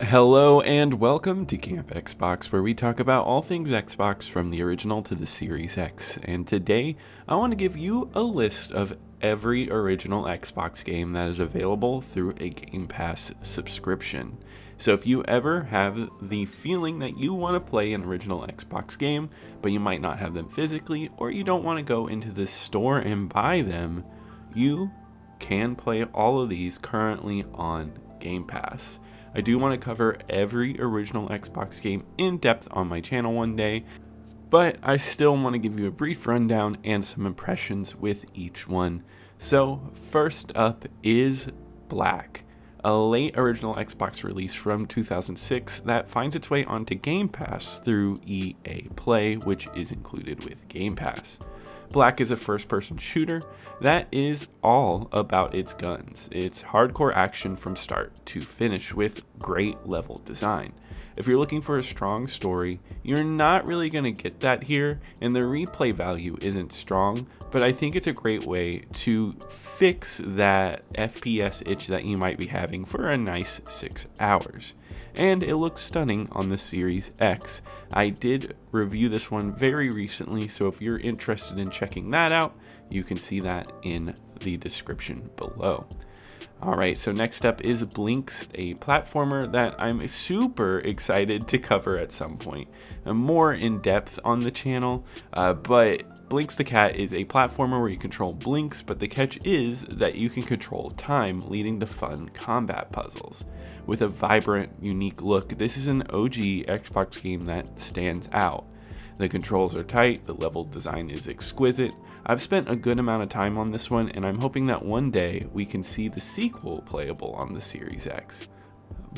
Hello and welcome to Camp Xbox, where we talk about all things Xbox from the original to the Series X. And today, I want to give you a list of every original Xbox game that is available through a Game Pass subscription. So if you ever have the feeling that you want to play an original Xbox game, but you might not have them physically, or you don't want to go into the store and buy them, you can play all of these currently on Game Pass. I do want to cover every original Xbox game in depth on my channel one day, but I still want to give you a brief rundown and some impressions with each one. So first up is Black, a late original Xbox release from 2006 that finds its way onto Game Pass through EA Play, which is included with Game Pass. Black is a first-person shooter that is all about its guns. It's hardcore action from start to finish with great level design. If you're looking for a strong story, you're not really going to get that here, and the replay value isn't strong, but I think it's a great way to fix that FPS itch that you might be having for a nice 6 hours. And it looks stunning on the Series X. I did review this one very recently, so if you're interested in checking that out, you can see that in the description below. Alright, so next up is Blinks, a platformer that I'm super excited to cover at some point. I'm more in depth on the channel, but Blinks the Cat is a platformer where you control Blinks, but the catch is that you can control time, leading to fun combat puzzles. With a vibrant, unique look, this is an OG Xbox game that stands out. The controls are tight, the level design is exquisite. I've spent a good amount of time on this one, and I'm hoping that one day we can see the sequel playable on the Series X.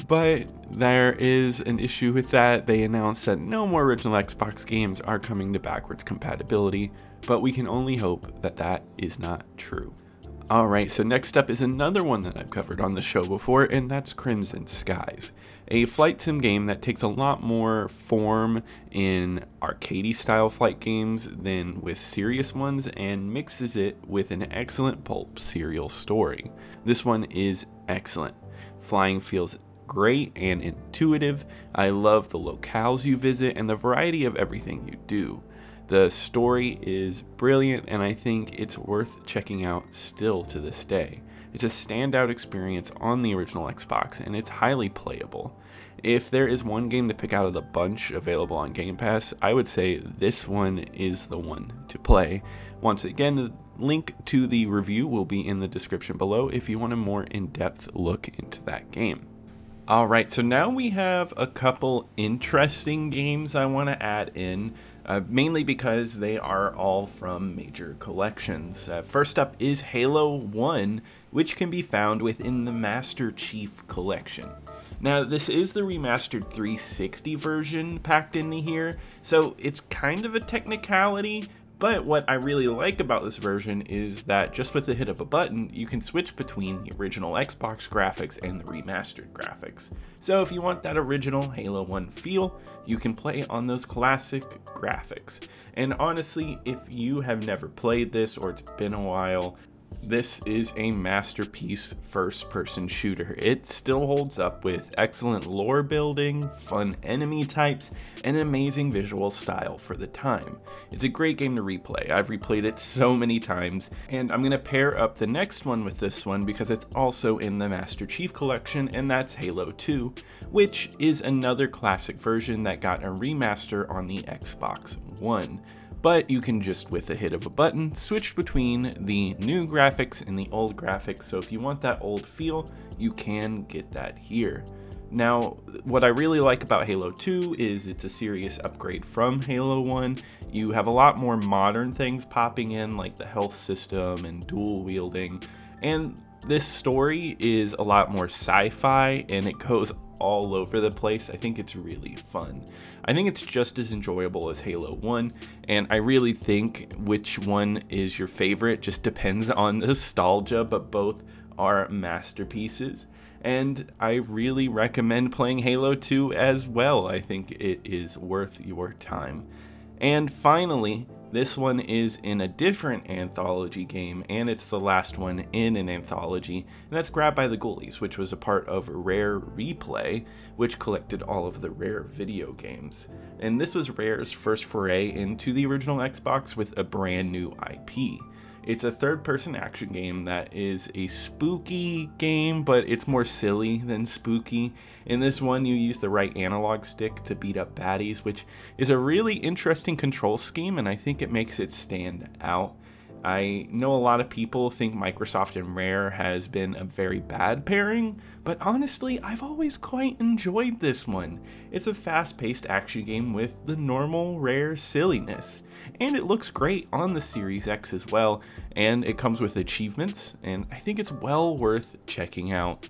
But there is an issue with that. They announced that no more original Xbox games are coming to backwards compatibility, but we can only hope that that is not true. Alright, so next up is another one that I've covered on the show before, and that's Crimson Skies, a flight sim game that takes a lot more form in arcadey style flight games than with serious ones, and mixes it with an excellent pulp serial story. This one is excellent. Flying feels great and intuitive. I love the locales you visit and the variety of everything you do. The story is brilliant, and I think it's worth checking out still to this day. It's a standout experience on the original Xbox, and it's highly playable. If there is one game to pick out of the bunch available on Game Pass, I would say this one is the one to play. Once again, the link to the review will be in the description below if you want a more in-depth look into that game. Alright, so now we have a couple interesting games I want to add in, mainly because they are all from major collections. First up is Halo 1, which can be found within the Master Chief Collection. Now, this is the remastered 360 version packed into here, so it's kind of a technicality. But what I really like about this version is that just with the hit of a button, you can switch between the original Xbox graphics and the remastered graphics. So if you want that original Halo 1 feel, you can play on those classic graphics. And honestly, if you have never played this or it's been a while, this is a masterpiece first-person shooter. It still holds up with excellent lore building, fun enemy types, and an amazing visual style for the time. It's a great game to replay. I've replayed it so many times, and I'm going to pair up the next one with this one because it's also in the Master Chief Collection, and that's Halo 2, which is another classic version that got a remaster on the Xbox One. But you can just, with a hit of a button, switch between the new graphics and the old graphics, so if you want that old feel, you can get that here. Now, what I really like about Halo 2 is it's a serious upgrade from Halo 1. You have a lot more modern things popping in, like the health system and dual wielding, and this story is a lot more sci-fi, and it goes all over the place. I think it's really fun. I think it's just as enjoyable as Halo 1, and I really think which one is your favorite just depends on nostalgia, but both are masterpieces. And I really recommend playing Halo 2 as well. I think it is worth your time. And finally, this one is in a different anthology game, and it's the last one in an anthology, and that's Grabbed by the Ghoulies, which was a part of Rare Replay, which collected all of the Rare video games. And this was Rare's first foray into the original Xbox with a brand new IP. It's a third-person action game that is a spooky game, but it's more silly than spooky. In this one, you use the right analog stick to beat up baddies, which is a really interesting control scheme, and I think it makes it stand out. I know a lot of people think Microsoft and Rare has been a very bad pairing, but honestly, I've always quite enjoyed this one. It's a fast-paced action game with the normal Rare silliness. And it looks great on the Series X as well, and it comes with achievements, and I think it's well worth checking out.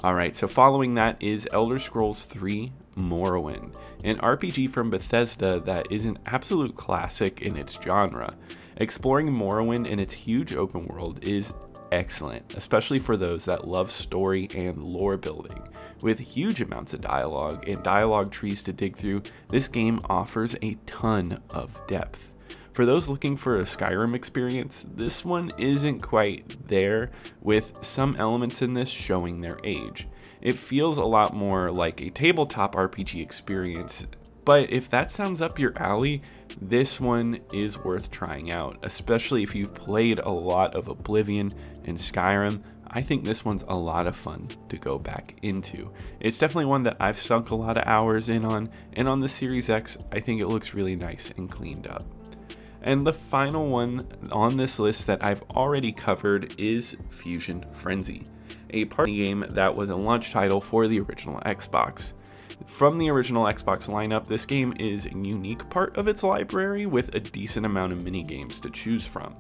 Alright, so following that is Elder Scrolls 3 Morrowind, an RPG from Bethesda that is an absolute classic in its genre. Exploring Morrowind in its huge open world is excellent, especially for those that love story and lore building. With huge amounts of dialogue and dialogue trees to dig through, this game offers a ton of depth. For those looking for a Skyrim experience, this one isn't quite there, with some elements in this showing their age. It feels a lot more like a tabletop RPG experience, but if that sounds up your alley, this one is worth trying out, especially if you've played a lot of Oblivion and Skyrim. I think this one's a lot of fun to go back into. It's definitely one that I've sunk a lot of hours in on, and on the Series X, I think it looks really nice and cleaned up. And the final one on this list that I've already covered is Fusion Frenzy, a party game that was a launch title for the original Xbox. From the original Xbox lineup, this game is a unique part of its library with a decent amount of mini-games to choose from.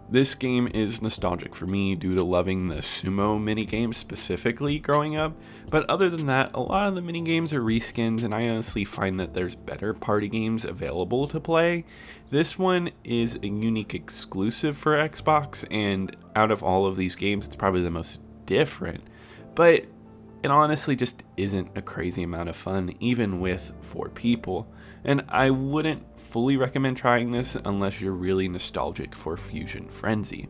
This game is nostalgic for me due to loving the sumo minigames specifically growing up, but other than that, a lot of the minigames are reskins, and I honestly find that there's better party games available to play. This one is a unique exclusive for Xbox, and out of all of these games, it's probably the most different, but it honestly just isn't a crazy amount of fun, even with 4 people, and I wouldn't fully recommend trying this unless you're really nostalgic for Fusion Frenzy.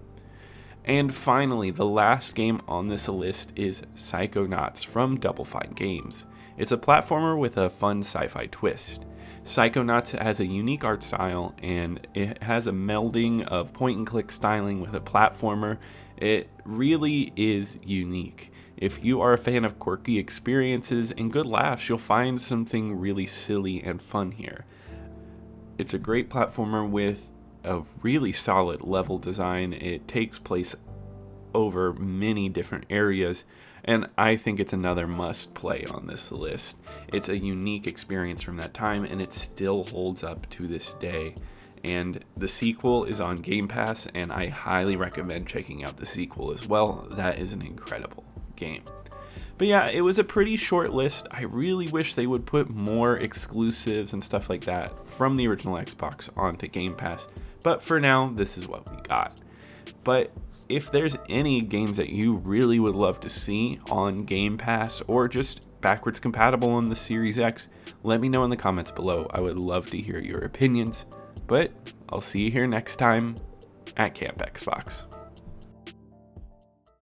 And finally, the last game on this list is Psychonauts from Double Fine Games. It's a platformer with a fun sci-fi twist. Psychonauts has a unique art style, and it has a melding of point-and-click styling with a platformer. It really is unique. If you are a fan of quirky experiences and good laughs, you'll find something really silly and fun here. It's a great platformer with a really solid level design. It takes place over many different areas, and I think it's another must play on this list. It's a unique experience from that time, and it still holds up to this day. And the sequel is on Game Pass, and I highly recommend checking out the sequel as well. That is an incredible game. But yeah, it was a pretty short list. I really wish they would put more exclusives and stuff like that from the original Xbox onto Game Pass, but for now, this is what we got. But if there's any games that you really would love to see on Game Pass or just backwards compatible on the Series X, let me know in the comments below. I would love to hear your opinions, but I'll see you here next time at Camp Xbox.